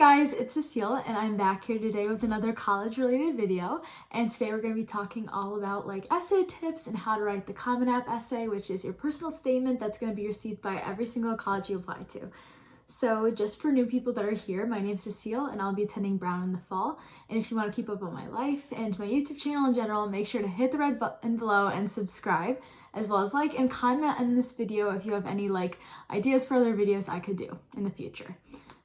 guys, it's Cecile and I'm back here today with another college related video, and today we're going to be talking all about like essay tips and how to write the Common App essay, which is your personal statement that's going to be received by every single college you apply to. So just for new people that are here, my name's Cecile and I'll be attending Brown in the fall, and if you want to keep up on my life and my YouTube channel in general, make sure to hit the red button below and subscribe, as well as like and comment in this video if you have any like ideas for other videos I could do in the future.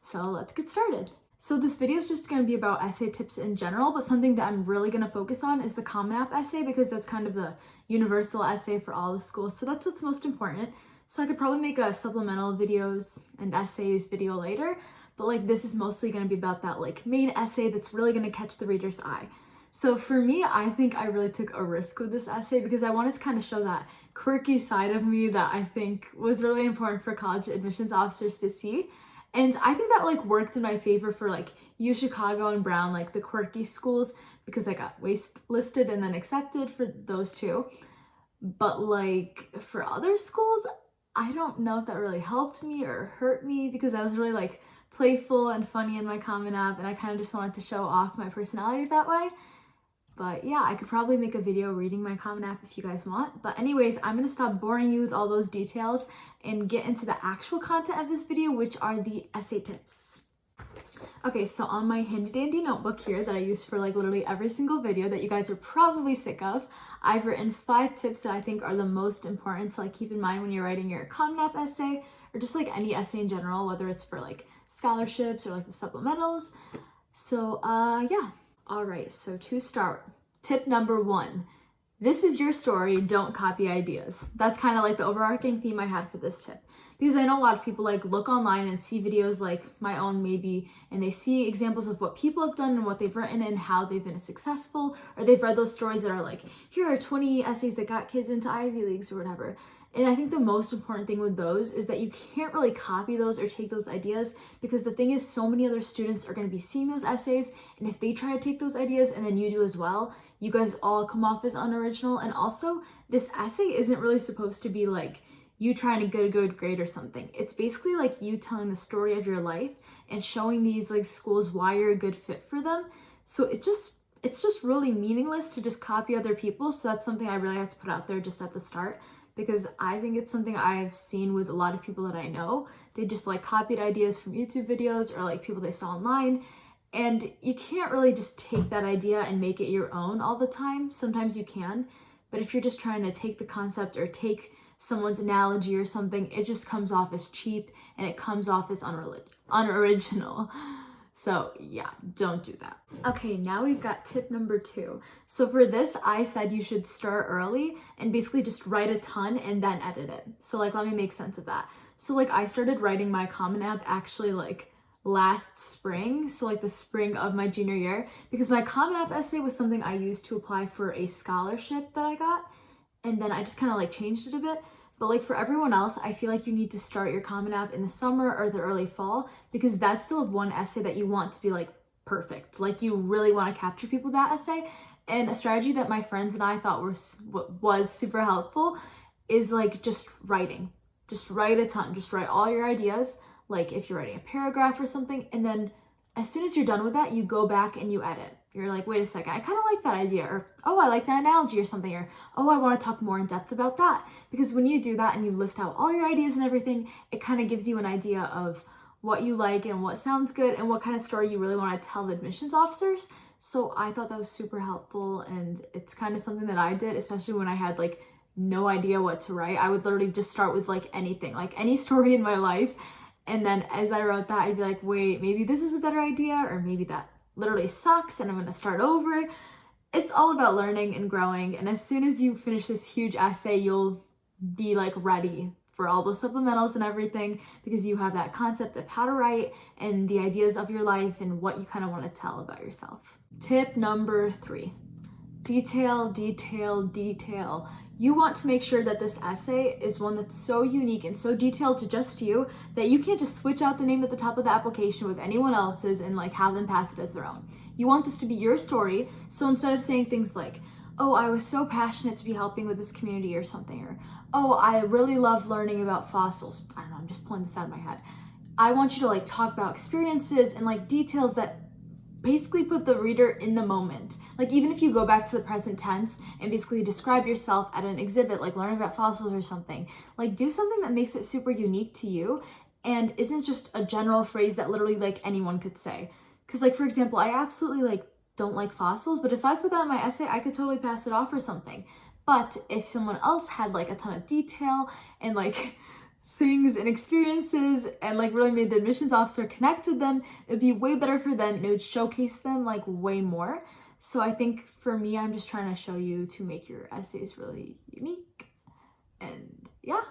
So let's get started. So this video is just going to be about essay tips in general, but something that I'm really going to focus on is the Common App essay, because that's kind of the universal essay for all the schools. So that's what's most important. So I could probably make a supplemental videos and essays video later, but like this is mostly going to be about that like main essay that's really going to catch the reader's eye. So for me, I think I really took a risk with this essay because I wanted to kind of show that quirky side of me that I think was really important for college admissions officers to see. And I think that like worked in my favor for like U Chicago and Brown, like the quirky schools, because I got listed and then accepted for those two. But like for other schools, I don't know if that really helped me or hurt me, because I was really like playful and funny in my Common App and I kind of just wanted to show off my personality that way. But yeah, I could probably make a video reading my Common App if you guys want. But anyways, I'm going to stop boring you with all those details and get into the actual content of this video, which are the essay tips. Okay, so on my handy dandy notebook here that I use for like literally every single video that you guys are probably sick of, I've written 5 tips that I think are the most important to like keep in mind when you're writing your Common App essay, or just like any essay in general, whether it's for like scholarships or like the supplementals. So yeah. All right, so to start, tip number 1, this is your story, don't copy ideas. That's kind of like the overarching theme I had for this tip, because I know a lot of people like look online and see videos like my own maybe, and they see examples of what people have done and what they've written and how they've been successful, or they've read those stories that are like, here are 20 essays that got kids into Ivy Leagues or whatever. And I think the most important thing with those is that you can't really copy those or take those ideas, because the thing is so many other students are going to be seeing those essays, and if they try to take those ideas and then you do as well, you guys all come off as unoriginal. And also, this essay isn't really supposed to be like you trying to get a good grade or something. It's basically like you telling the story of your life and showing these like schools why you're a good fit for them. So it's just really meaningless to just copy other people. So that's something I really have to put out there just at the start, because I think it's something I've seen with a lot of people that I know. They just like copied ideas from YouTube videos or like people they saw online, and you can't really just take that idea and make it your own all the time. Sometimes you can, but if you're just trying to take the concept or take someone's analogy or something, it just comes off as cheap and it comes off as unoriginal. So yeah, don't do that. Okay, now we've got tip number 2. So for this, I said you should start early and basically just write a ton and then edit it. So like, let me make sense of that. So like, I started writing my Common App actually like last spring. So like the spring of my junior year, because my Common App essay was something I used to apply for a scholarship that I got. And then I just kind of like changed it a bit. But like for everyone else, I feel like you need to start your Common App in the summer or the early fall, because that's the one essay that you want to be like perfect. Like you really want to capture people with that essay. And a strategy that my friends and I thought was super helpful is like just writing. Just write a ton. Just write all your ideas. Like if you're writing a paragraph or something, and then as soon as you're done with that, you go back and you edit. You're like, wait a second, I kind of like that idea, or oh, I like that analogy or something, or oh, I want to talk more in depth about that. Because when you do that and you list out all your ideas and everything, it kind of gives you an idea of what you like and what sounds good and what kind of story you really want to tell the admissions officers. So I thought that was super helpful, and it's kind of something that I did, especially when I had like no idea what to write. I would literally just start with like anything, like any story in my life. And then as I wrote that, I'd be like, wait, maybe this is a better idea, or maybe that literally sucks and I'm going to start over. It's all about learning and growing. And as soon as you finish this huge essay, you'll be like ready for all those supplementals and everything, because you have that concept of how to write and the ideas of your life and what you kind of want to tell about yourself. Tip number 3, detail, detail, detail. You want to make sure that this essay is one that's so unique and so detailed to just you that you can't just switch out the name at the top of the application with anyone else's and like have them pass it as their own. You want this to be your story. So instead of saying things like, oh, I was so passionate to be helping with this community or something, or oh, I really love learning about fossils. I don't know, I'm just pulling this out of my head. I want you to like talk about experiences and like details that basically put the reader in the moment. Like even if you go back to the present tense and basically describe yourself at an exhibit, like learning about fossils or something, like do something that makes it super unique to you and isn't just a general phrase that literally like anyone could say. Because like, for example, I absolutely like don't like fossils, but if I put that in my essay, I could totally pass it off or something. But if someone else had like a ton of detail and like things and experiences and like really made the admissions officer connect with them, it'd be way better for them and it would showcase them like way more. So I think for me, I'm just trying to show you to make your essays really unique. And yeah.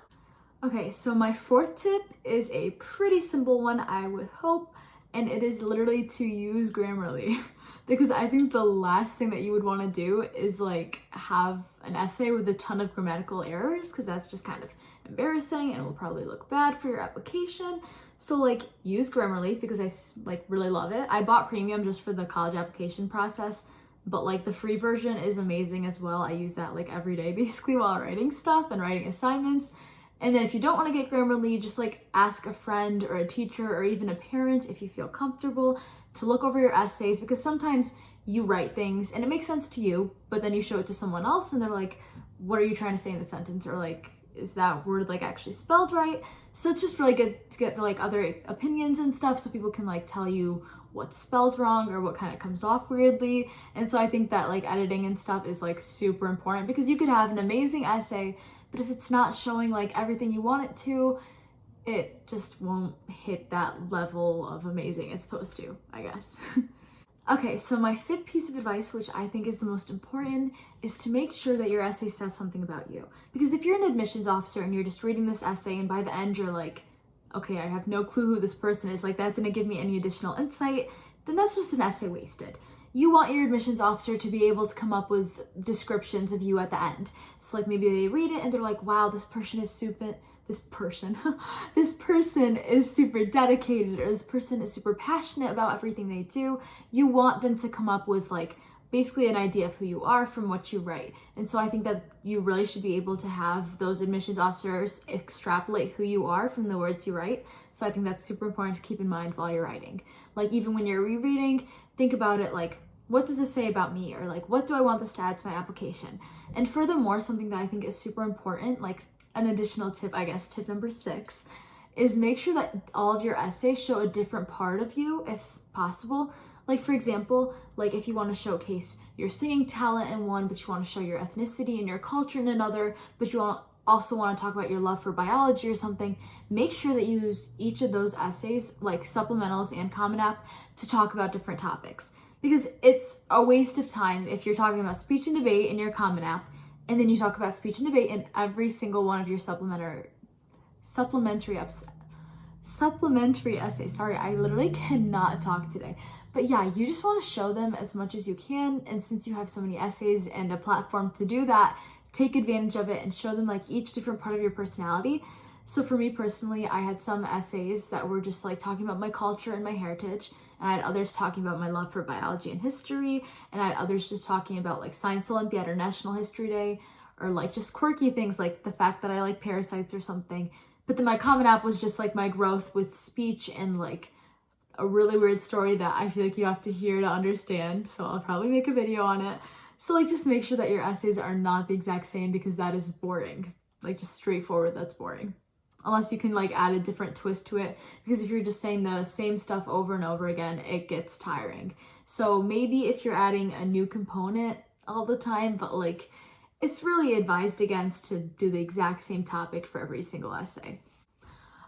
Okay, so my fourth tip is a pretty simple one, I would hope, and it is literally to use Grammarly. Because I think the last thing that you would want to do is like have an essay with a ton of grammatical errors, because that's just kind of embarrassing and will probably look bad for your application. So like use Grammarly because I like really love it. I bought premium just for the college application process, but like the free version is amazing as well. I use that like every day basically while writing stuff and writing assignments. And then if you don't want to get Grammarly, just like ask a friend or a teacher or even a parent if you feel comfortable to look over your essays, because sometimes you write things and it makes sense to you, but then you show it to someone else and they're like, what are you trying to say in the sentence? Or like, is that word like actually spelled right? So it's just really good to get like other opinions and stuff so people can like tell you what's spelled wrong or what kind of comes off weirdly. And so I think that like editing and stuff is like super important, because you could have an amazing essay, but if it's not showing like everything you want it to, it just won't hit that level of amazing it's supposed to, I guess. Okay, so my fifth piece of advice, which I think is the most important, is to make sure that your essay says something about you. Because if you're an admissions officer and you're just reading this essay and by the end you're like, okay, I have no clue who this person is, like that's gonna give me any additional insight, then that's just an essay wasted. You want your admissions officer to be able to come up with descriptions of you at the end. So like maybe they read it and they're like, wow, this person is super dedicated, or this person is super passionate about everything they do. You want them to come up with like basically an idea of who you are from what you write. And so I think that you really should be able to have those admissions officers extrapolate who you are from the words you write. So I think that's super important to keep in mind while you're writing. Like even when you're rereading, think about it like, what does this say about me? Or like, what do I want this to add to my application? And furthermore, something that I think is super important, like an additional tip, I guess, tip number 6, is make sure that all of your essays show a different part of you if possible. Like for example, like if you want to showcase your singing talent in one, but you want to show your ethnicity and your culture in another, but you also want to talk about your love for biology or something, make sure that you use each of those essays, like supplementals and Common App, to talk about different topics. Because it's a waste of time if you're talking about speech and debate in your Common App, and then you talk about speech and debate in every single one of your supplementary essays. Sorry, I literally cannot talk today. But yeah, you just want to show them as much as you can. And since you have so many essays and a platform to do that, take advantage of it and show them like each different part of your personality. So for me personally, I had some essays that were just like talking about my culture and my heritage. And I had others talking about my love for biology and history. And I had others just talking about like Science Olympiad or National History Day, or like just quirky things like the fact that I like parasites or something. But then my Common App was just like my growth with speech and like a really weird story that I feel like you have to hear to understand. So I'll probably make a video on it. So like just make sure that your essays are not the exact same, because that is boring. Like just straightforward, that's boring. Unless you can like add a different twist to it, because if you're just saying the same stuff over and over again, it gets tiring. So maybe if you're adding a new component all the time, but like it's really advised against to do the exact same topic for every single essay.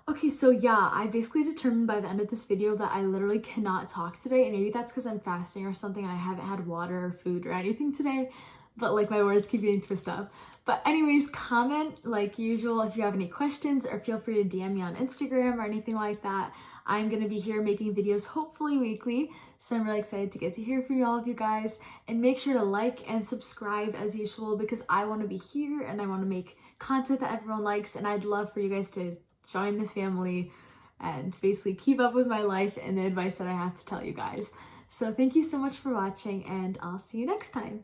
Okay, so yeah, I basically determined by the end of this video that I literally cannot talk today, and maybe that's because I'm fasting or something and I haven't had water or food or anything today, but like my words keep getting twisted up. But anyways, comment like usual if you have any questions, or feel free to DM me on Instagram or anything like that. I'm going to be here making videos hopefully weekly, so I'm really excited to get to hear from all of you guys. And make sure to like and subscribe as usual, because I want to be here and I want to make content that everyone likes, and I'd love for you guys to join the family and basically keep up with my life and the advice that I have to tell you guys. So thank you so much for watching, and I'll see you next time.